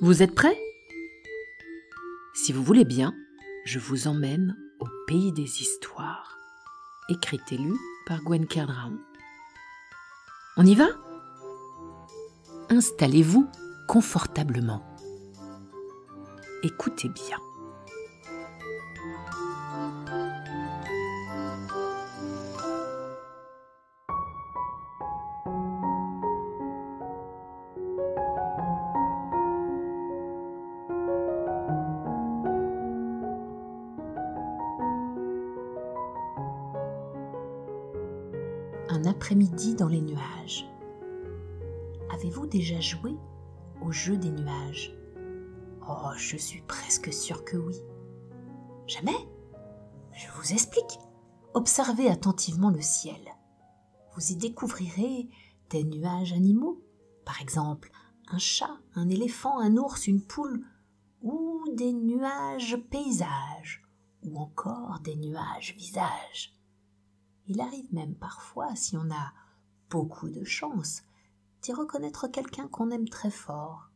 Vous êtes prêts? Si vous voulez bien, je vous emmène au pays des histoires. Écrite et lue par Gwen Kerdraon. On y va? Installez-vous confortablement. Écoutez bien. Un après-midi dans les nuages. Avez-vous déjà joué au jeu des nuages? Oh, je suis presque sûre que oui. Jamais? Je vous explique. Observez attentivement le ciel. Vous y découvrirez des nuages animaux, par exemple un chat, un éléphant, un ours, une poule, ou des nuages paysages, ou encore des nuages visages. Il arrive même parfois, si on a beaucoup de chance, d'y reconnaître quelqu'un qu'on aime très fort.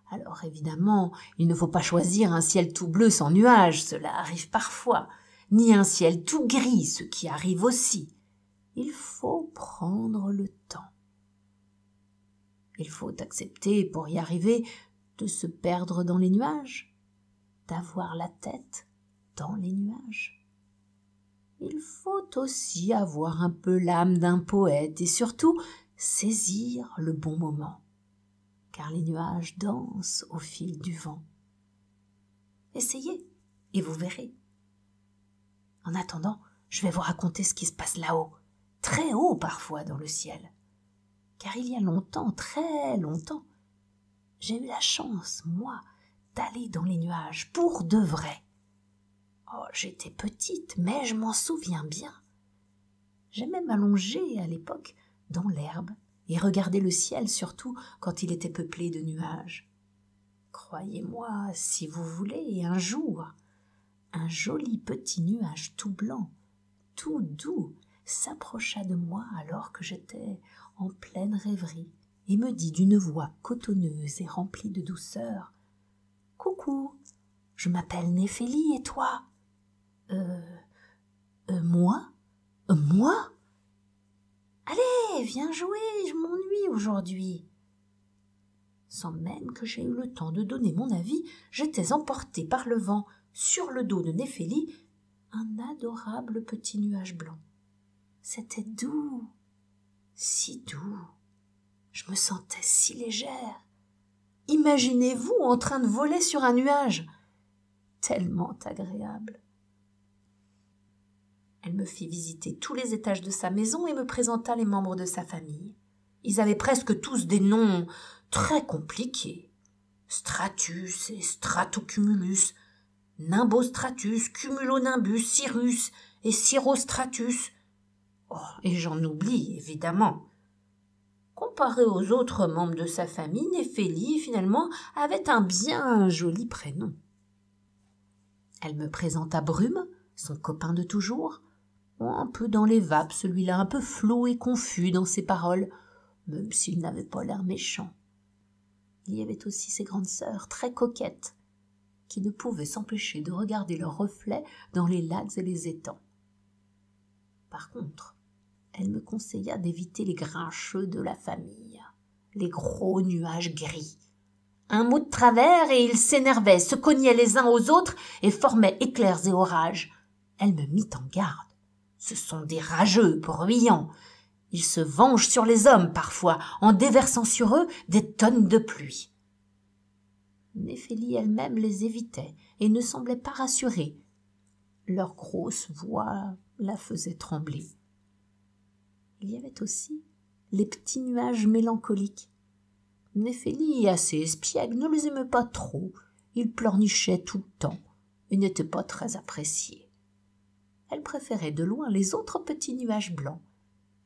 Alors évidemment, il ne faut pas choisir un ciel tout bleu sans nuages, cela arrive parfois, ni un ciel tout gris, ce qui arrive aussi. Il faut prendre le temps. Il faut accepter, pour y arriver, de se perdre dans les nuages, d'avoir la tête dans les nuages. Il faut aussi avoir un peu l'âme d'un poète et surtout saisir le bon moment, car les nuages dansent au fil du vent. Essayez et vous verrez. En attendant, je vais vous raconter ce qui se passe là-haut, très haut parfois dans le ciel, car il y a longtemps, très longtemps, j'ai eu la chance, moi, d'aller dans les nuages pour de vrai. Oh, j'étais petite, mais je m'en souviens bien. J'aimais m'allonger à l'époque dans l'herbe et regarder le ciel, surtout quand il était peuplé de nuages. Croyez-moi, si vous voulez, un jour, un joli petit nuage tout blanc, tout doux, s'approcha de moi alors que j'étais en pleine rêverie et me dit d'une voix cotonneuse et remplie de douceur: « Coucou, je m'appelle Néphélie, et toi ?» Moi? Moi? Allez, viens jouer, je m'ennuie aujourd'hui. » Sans même que j'aie eu le temps de donner mon avis, j'étais emportée par le vent, sur le dos de Néphélie, un adorable petit nuage blanc. C'était doux, si doux. Je me sentais si légère. Imaginez-vous en train de voler sur un nuage. Tellement agréable. Elle me fit visiter tous les étages de sa maison et me présenta les membres de sa famille. Ils avaient presque tous des noms très compliqués. Stratus et Stratocumulus, Nimbostratus, Cumulonimbus, Cyrus et Cirrostratus. Oh, et j'en oublie, évidemment. Comparé aux autres membres de sa famille, Néphélie, finalement, avait un bien joli prénom. Elle me présenta Brume, son copain de toujours, un peu dans les vapes, celui-là un peu flou et confus dans ses paroles, même s'il n'avait pas l'air méchant. Il y avait aussi ses grandes sœurs, très coquettes, qui ne pouvaient s'empêcher de regarder leur reflet dans les lacs et les étangs. Par contre, elle me conseilla d'éviter les grincheux de la famille, les gros nuages gris. Un mot de travers et ils s'énervaient, se cognaient les uns aux autres et formaient éclairs et orages. Elle me mit en garde. Ce sont des rageux, bruyants. Ils se vengent sur les hommes parfois, en déversant sur eux des tonnes de pluie. Néphélie elle-même les évitait et ne semblait pas rassurée. Leur grosse voix la faisait trembler. Il y avait aussi les petits nuages mélancoliques. Néphélie, assez espiègle, ne les aimait pas trop. Ils pleurnichaient tout le temps et n'étaient pas très appréciés. Elle préférait de loin les autres petits nuages blancs.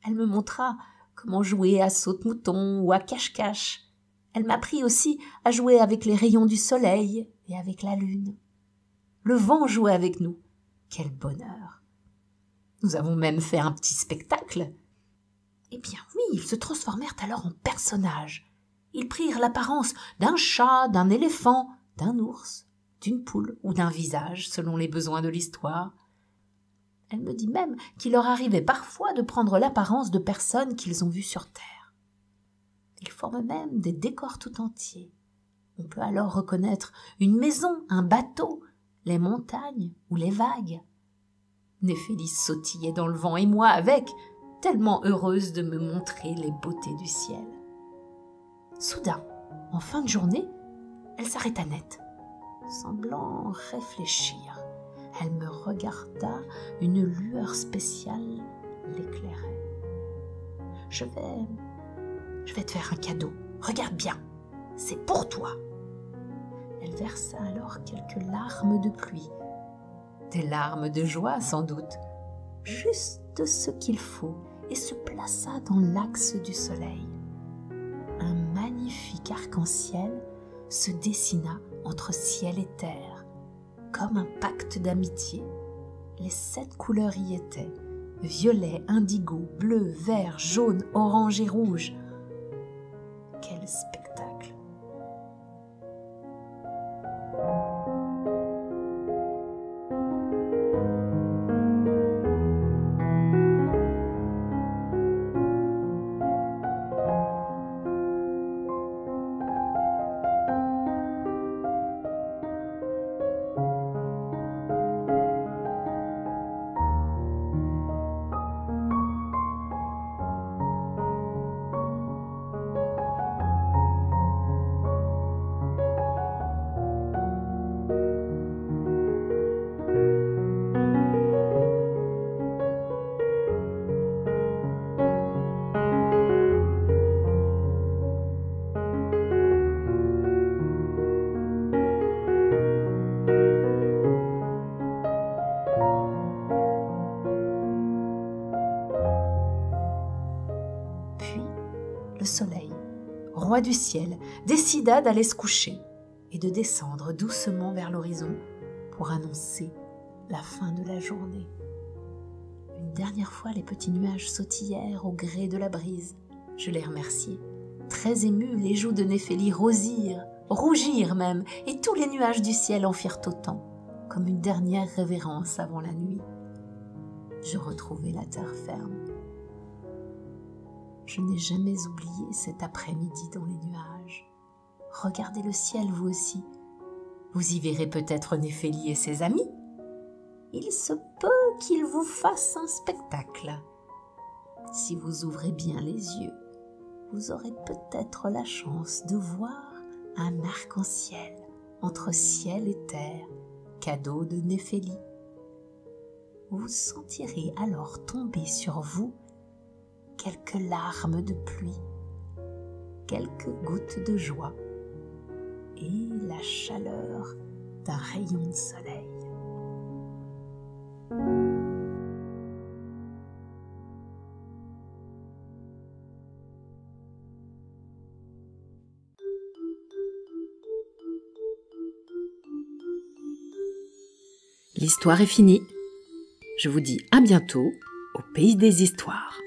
Elle me montra comment jouer à saute-mouton ou à cache-cache. Elle m'apprit aussi à jouer avec les rayons du soleil et avec la lune. Le vent jouait avec nous. Quel bonheur! Nous avons même fait un petit spectacle. Eh bien oui, ils se transformèrent alors en personnages. Ils prirent l'apparence d'un chat, d'un éléphant, d'un ours, d'une poule ou d'un visage, selon les besoins de l'histoire. Elle me dit même qu'il leur arrivait parfois de prendre l'apparence de personnes qu'ils ont vues sur terre. Ils forment même des décors tout entiers. On peut alors reconnaître une maison, un bateau, les montagnes ou les vagues. Néphélie sautillait dans le vent et moi avec, tellement heureuse de me montrer les beautés du ciel. Soudain, en fin de journée, elle s'arrêta net, semblant réfléchir. Elle me regarda, une lueur spéciale l'éclairait. Je vais te faire un cadeau. Regarde bien, c'est pour toi. Elle versa alors quelques larmes de pluie. Des larmes de joie sans doute, juste ce qu'il faut, et se plaça dans l'axe du soleil. Un magnifique arc-en-ciel se dessina entre ciel et terre, comme un pacte d'amitié. Les 7 couleurs y étaient, violet, indigo, bleu, vert, jaune, orange et rouge. Quel spectacle! Le soleil, roi du ciel, décida d'aller se coucher et de descendre doucement vers l'horizon pour annoncer la fin de la journée. Une dernière fois, les petits nuages sautillèrent au gré de la brise. Je les remerciai. Très émus, les joues de Néphélie rosirent, rougirent même, et tous les nuages du ciel en firent autant, comme une dernière révérence avant la nuit. Je retrouvai la terre ferme. Je n'ai jamais oublié cet après-midi dans les nuages. Regardez le ciel, vous aussi. Vous y verrez peut-être Néphélie et ses amis. Il se peut qu'ils vous fassent un spectacle. Si vous ouvrez bien les yeux, vous aurez peut-être la chance de voir un arc-en-ciel entre ciel et terre, cadeau de Néphélie. Vous sentirez alors tomber sur vous quelques larmes de pluie, quelques gouttes de joie et la chaleur d'un rayon de soleil. L'histoire est finie. Je vous dis à bientôt au Pays des Histoires.